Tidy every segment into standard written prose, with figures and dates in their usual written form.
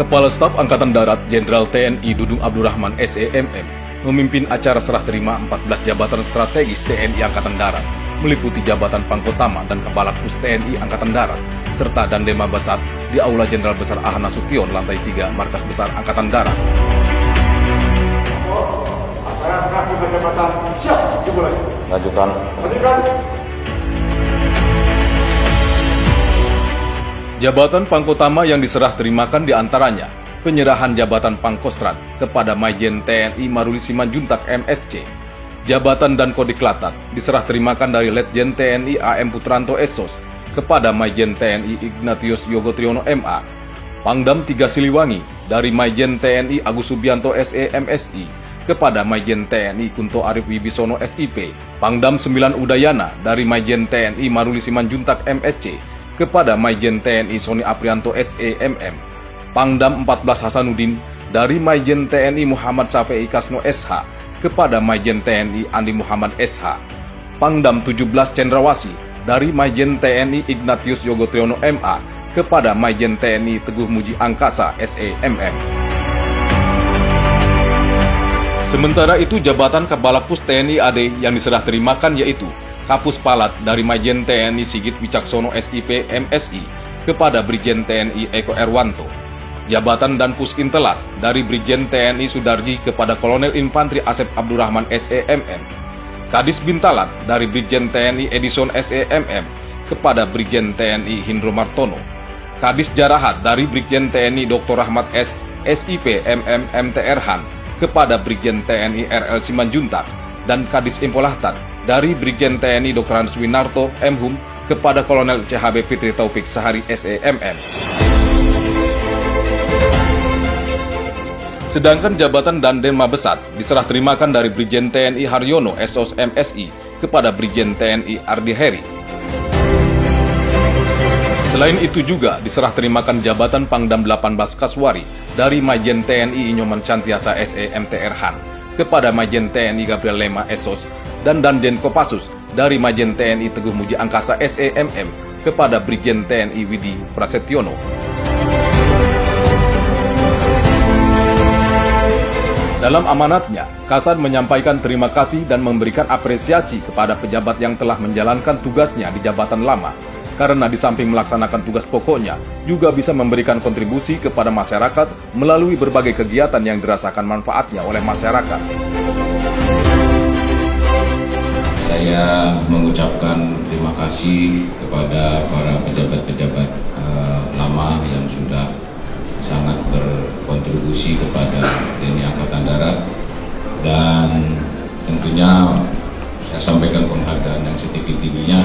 Kepala Staf Angkatan Darat Jenderal TNI Dudung Abdurrahman SEMM memimpin acara serah terima 14 jabatan strategis TNI Angkatan Darat, meliputi jabatan Pangkotama dan Kepala Pus TNI Angkatan Darat, serta Dandema Besar di Aula Jenderal Besar A. Nasution, lantai 3, Markas Besar Angkatan Darat. Acara jabatan siap dimulai. Lanjutkan. Jabatan Pangkotama yang diserah terimakan diantaranya penyerahan jabatan Pangkostrat kepada Majen TNI Maruli Simanjuntak MSC. Jabatan dan Kodiklatat diserah terimakan dari Letjen TNI AM Putranto Esos kepada Majen TNI Ignatius Yogo Triyono MA. Pangdam 3 Siliwangi dari Majen TNI Agus Subianto SE MSI kepada Majen TNI Kunto Arif Wibisono SIP. Pangdam 9 Udayana dari Majen TNI Maruli Simanjuntak MSC kepada Majen TNI Soni Aprianto SEMM. Pangdam 14 Hasanuddin dari Majen TNI Muhammad Safei Kasno SH kepada Majen TNI Andi Muhammad SH. Pangdam 17 Cendrawasih dari Majen TNI Ignatius Yogo Triyono MA kepada Majen TNI Teguh Muji Angkasa SEMM. Sementara itu, jabatan Kepala Pus TNI AD yang diserah terimakan yaitu Kapus Palat dari Majen TNI Sigit Wicaksono SIP MSI kepada Brigjen TNI Eko Erwanto. Jabatan dan Pus Intelat dari Brigjen TNI Sudarji kepada Kolonel Infantri Asep Abdurrahman SEMM. Kadis Bintalat dari Brigjen TNI Edison SEMM kepada Brigjen TNI Hindro Martono. Kadis Jarahat dari Brigjen TNI Dr. Rahmat S. SIP MM MTR Han kepada Brigjen TNI RL Simanjuntak, dan Kadis Impolahtat dari Brigjen TNI Dr. Hans Winarto M.Hum kepada Kolonel CHB Fitri Taufik Sahari SEMM. Sedangkan jabatan Dandema Besar diserah terimakan dari Brigjen TNI Haryono SOS MSI kepada Brigjen TNI Ardi Heri. Selain itu juga diserah terimakan jabatan Pangdam 18 Kaswari dari Majen TNI Inyoman Cantiasa SEMTR Han kepada Majen TNI Gabriel Lema SOS, dan Danjen Kopassus dari Majen TNI Teguh Muji Angkasa SEMM kepada Brigjen TNI Widi Prasetyono. Dalam amanatnya, Kasat menyampaikan terima kasih dan memberikan apresiasi kepada pejabat yang telah menjalankan tugasnya di jabatan lama, karena di samping melaksanakan tugas pokoknya, juga bisa memberikan kontribusi kepada masyarakat melalui berbagai kegiatan yang dirasakan manfaatnya oleh masyarakat. Saya mengucapkan terima kasih kepada para pejabat-pejabat lama yang sudah sangat berkontribusi kepada TNI Angkatan Darat, dan tentunya saya sampaikan penghargaan yang setinggi-tingginya.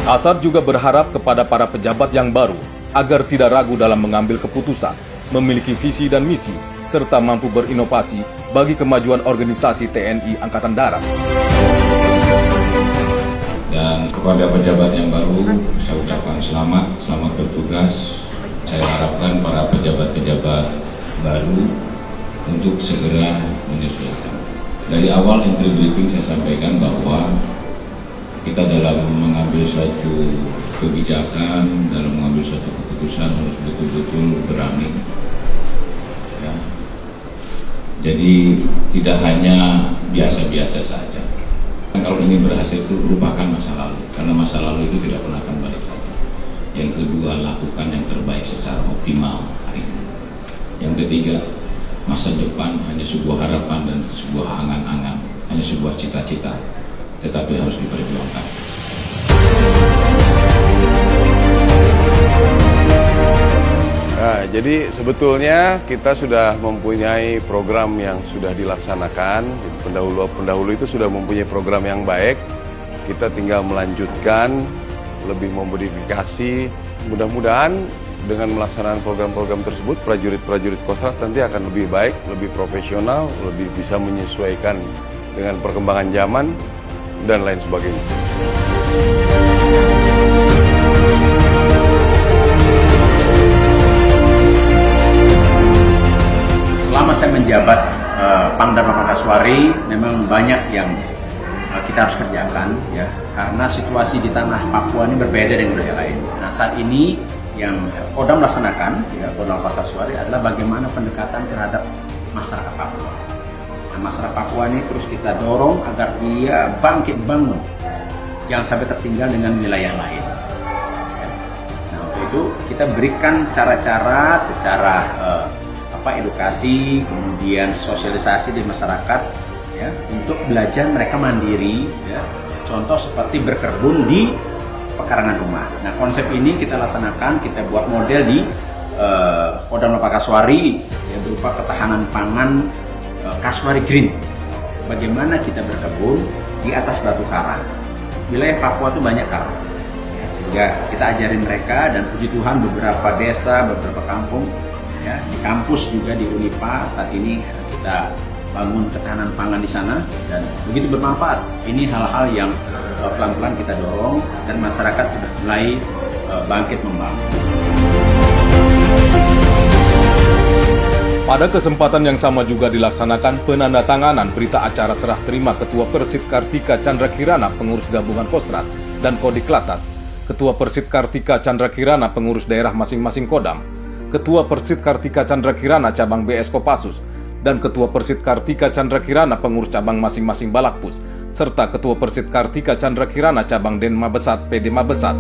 Kasat juga berharap kepada para pejabat yang baru agar tidak ragu dalam mengambil keputusan, memiliki visi dan misi, serta mampu berinovasi bagi kemajuan organisasi TNI Angkatan Darat. Dan kepada pejabat yang baru, saya ucapkan selamat bertugas. Saya harapkan para pejabat-pejabat baru untuk segera menyesuaikan. Dari awal entry briefing saya sampaikan bahwa kita dalam mengambil suatu kebijakan, dalam mengambil suatu keputusan harus betul-betul berani. Ya. Jadi tidak hanya biasa-biasa saja. Kalau ini berhasil itu lupakan masa lalu, karena masa lalu itu tidak pernah akan balik lagi. Yang kedua, lakukan yang terbaik secara optimal hari ini. Yang ketiga, masa depan hanya sebuah harapan dan sebuah angan-angan, hanya sebuah cita-cita, tetapi harus diperjuangkan. Nah, jadi sebetulnya kita sudah mempunyai program yang sudah dilaksanakan. Pendahulu itu sudah mempunyai program yang baik. Kita tinggal melanjutkan, lebih memodifikasi. Mudah-mudahan dengan melaksanakan program-program tersebut, prajurit-prajurit Kostrat nanti akan lebih baik, lebih profesional, lebih bisa menyesuaikan dengan perkembangan zaman, dan lain sebagainya. Selama saya menjabat Pangdam 8 Kaswari, memang banyak yang kita harus kerjakan, ya, karena situasi di tanah Papua ini berbeda dengan wilayah lain. Nah, saat ini yang Kodam laksanakan, ya, Kodam Pakaswari adalah bagaimana pendekatan terhadap masyarakat Papua. Nah, masyarakat Papua ini terus kita dorong agar dia bangkit bangun, jangan sampai tertinggal dengan wilayah lain. Ya. Nah, untuk itu kita berikan cara-cara secara edukasi, kemudian sosialisasi di masyarakat, ya, untuk belajar mereka mandiri, ya. Contoh seperti berkebun di pekarangan rumah. Nah, konsep ini kita laksanakan, kita buat model di Kodam Pakaswari, yang berupa ketahanan pangan Kaswari Green. Bagaimana kita berkebun di atas batu karang. Wilayah Papua itu banyak karang, ya, sehingga kita ajarin mereka, dan puji Tuhan beberapa desa, beberapa kampung, ya, di kampus juga di Unipa saat ini kita bangun ketahanan pangan di sana, dan begitu bermanfaat. Ini hal-hal yang pelan-pelan kita dorong, dan masyarakat sudah mulai bangkit membangun. Pada kesempatan yang sama juga dilaksanakan penandatanganan berita acara serah terima Ketua Persit Kartika Chandra Kirana pengurus gabungan Kostrad dan Kodiklatat, Ketua Persit Kartika Chandra Kirana pengurus daerah masing-masing Kodam, Ketua Persit Kartika Chandra Kirana cabang BS Kopassus, dan Ketua Persit Kartika Chandra Kirana pengurus cabang masing-masing Balakpus, serta Ketua Persit Kartika Chandra Kirana cabang Denma Besat PD Mabesat.